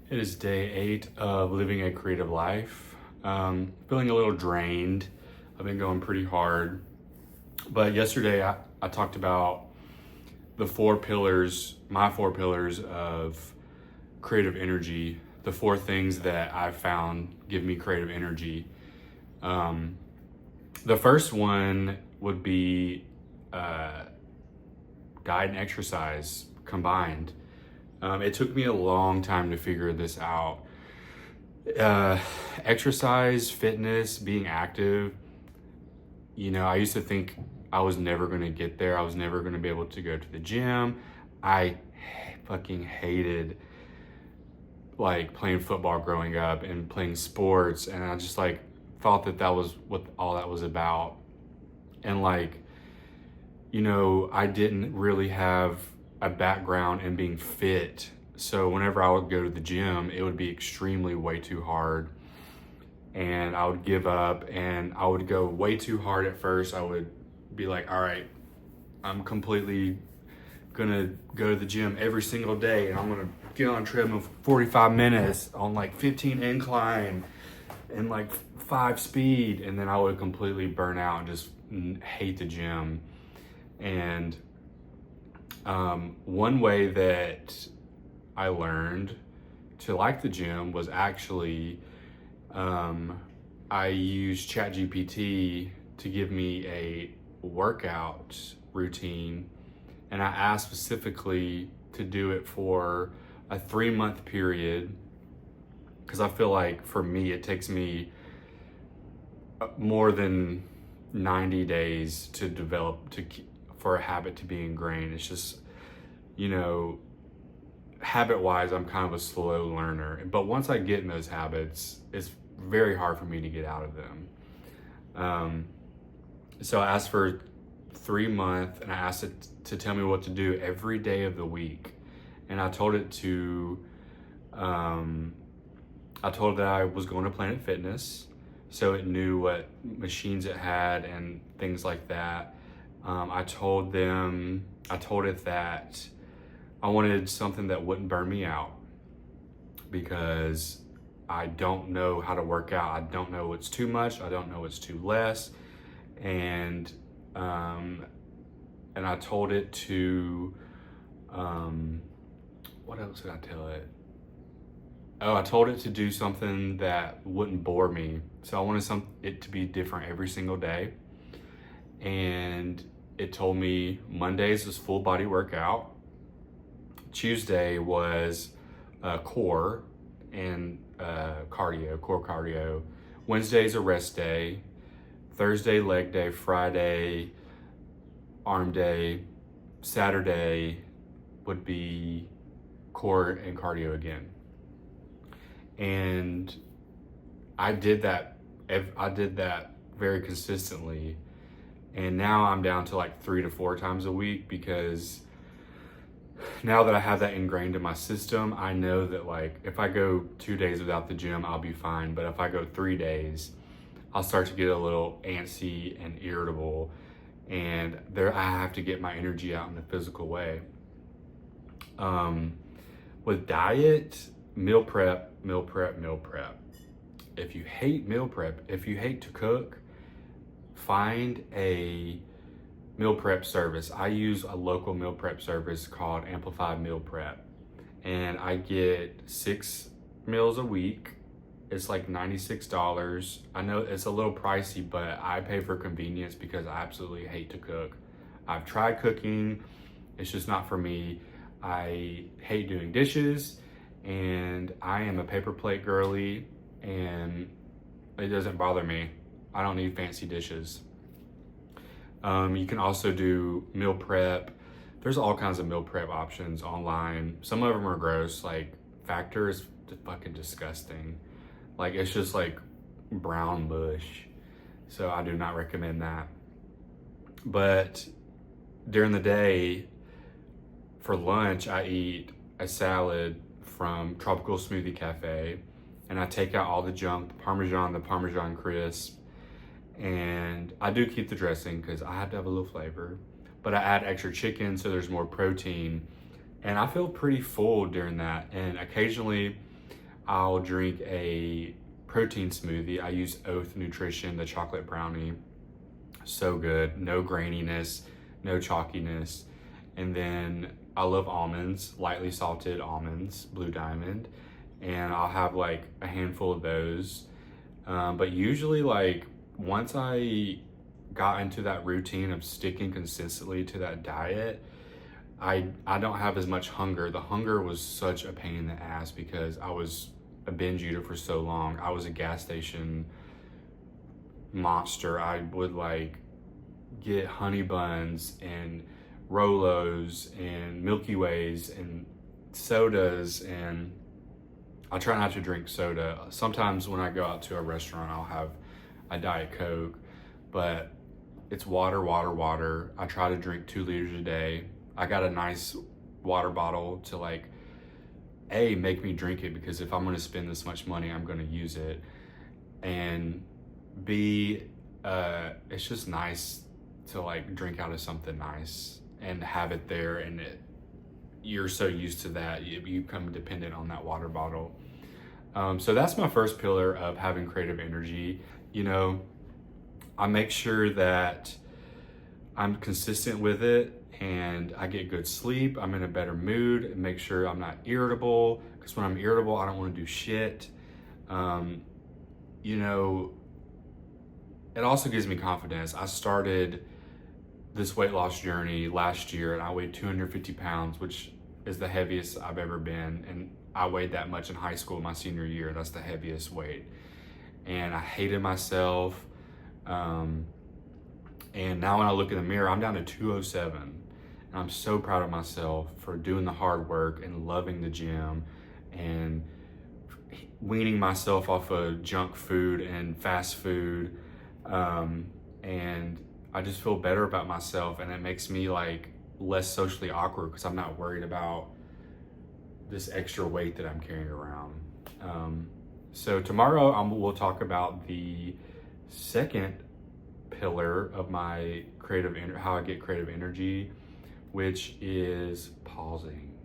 It is day 8 of living a creative life. Feeling a little drained. I've been going pretty hard. But yesterday I talked about the 4 pillars, my 4 pillars of creative energy, the 4 things that I've found give me creative energy. The first one would be diet and exercise combined. It took me a long time to figure this out. Exercise, fitness, being active, I used to think I was never going to get there. I was never going to be able to go to the gym. I fucking hated like playing football growing up and playing sports. And I just like thought that was what all that was about. And I didn't really have a background in being fit. So whenever I would go to the gym, it would be extremely way too hard. And I would give up and I would go way too hard at first. I would be like, all right, I'm completely gonna go to the gym every single day and I'm gonna get on a treadmill for 45 minutes on like 15 incline and like 5 speed. And then I would completely burn out and just hate the gym. And one way that I learned to like the gym was actually I used ChatGPT to give me a workout routine, and I asked specifically to do it for a 3-month period because I feel like for me it takes me more than 90 days to develop for a habit to be ingrained. It's just, habit wise, I'm kind of a slow learner. But once I get in those habits, it's very hard for me to get out of them. So I asked for 3 months and I asked it to tell me what to do every day of the week. And I told it that I was going to Planet Fitness. So it knew what machines it had and things like that. I told it that I wanted something that wouldn't burn me out because I don't know how to work out. I don't know what's too much. I don't know what's too less. And I told it to, what else did I tell it? Oh, I told it to do something that wouldn't bore me. So I wanted it to be different every single day. And it told me Mondays was full body workout. Tuesday was core and core cardio. Wednesday's a rest day. Thursday, leg day. Friday, arm day. Saturday would be core and cardio again. And I did that very consistently. And now I'm down to like 3 to 4 times a week because now that I have that ingrained in my system, I know that like if I go 2 days without the gym, I'll be fine. But if I go 3 days, I'll start to get a little antsy and irritable. And I have to get my energy out in a physical way. With diet, meal prep. If you hate meal prep, if you hate to cook, find a meal prep service. I use a local meal prep service called Amplified Meal Prep, and I get 6 meals a week. It's like $96. I know it's a little pricey, but I pay for convenience because I absolutely hate to cook. I've tried cooking, it's just not for me. I hate doing dishes, and I am a paper plate girly, and it doesn't bother me. I don't need fancy dishes. You can also do meal prep. There's all kinds of meal prep options online. Some of them are gross, like Factor is fucking disgusting. Like it's just like brown mush. So I do not recommend that. But during the day, for lunch, I eat a salad from Tropical Smoothie Cafe, and I take out all the junk, the Parmesan crisp, and I do keep the dressing because I have to have a little flavor, but I add extra chicken so there's more protein, and I feel pretty full during that. And occasionally I'll drink a protein smoothie. I use Oath Nutrition, the chocolate brownie. So good, no graininess, no chalkiness. And then I love almonds, lightly salted almonds, Blue Diamond. And I'll have like a handful of those. But usually like once I got into that routine of sticking consistently to that diet, I don't have as much hunger. The hunger was such a pain in the ass because I was a binge eater for so long. I was a gas station monster. I would like get honey buns and Rolos and Milky Ways and sodas, and I try not to drink soda. Sometimes when I go out to a restaurant, I'll have a Diet Coke, but it's water, water, water. I try to drink 2 liters a day. I got a nice water bottle to like, A, make me drink it, because if I'm gonna spend this much money, I'm gonna use it. And B, it's just nice to like drink out of something nice and have it there, and you're so used to that, you become dependent on that water bottle. So that's my first pillar of having creative energy. You know, I make sure that I'm consistent with it and I get good sleep. I'm in a better mood, and make sure I'm not irritable, because when I'm irritable, I don't want to do shit. You know, it also gives me confidence. I started this weight loss journey last year and I weighed 250 pounds, which is the heaviest I've ever been. And I weighed that much in high school, my senior year. That's the heaviest weight. And I hated myself. And now when I look in the mirror, I'm down to 207. And I'm so proud of myself for doing the hard work and loving the gym and weaning myself off of junk food and fast food. And I just feel better about myself, and it makes me like less socially awkward because I'm not worried about this extra weight that I'm carrying around. So tomorrow we'll talk about the second pillar of my how I get creative energy, which is pausing.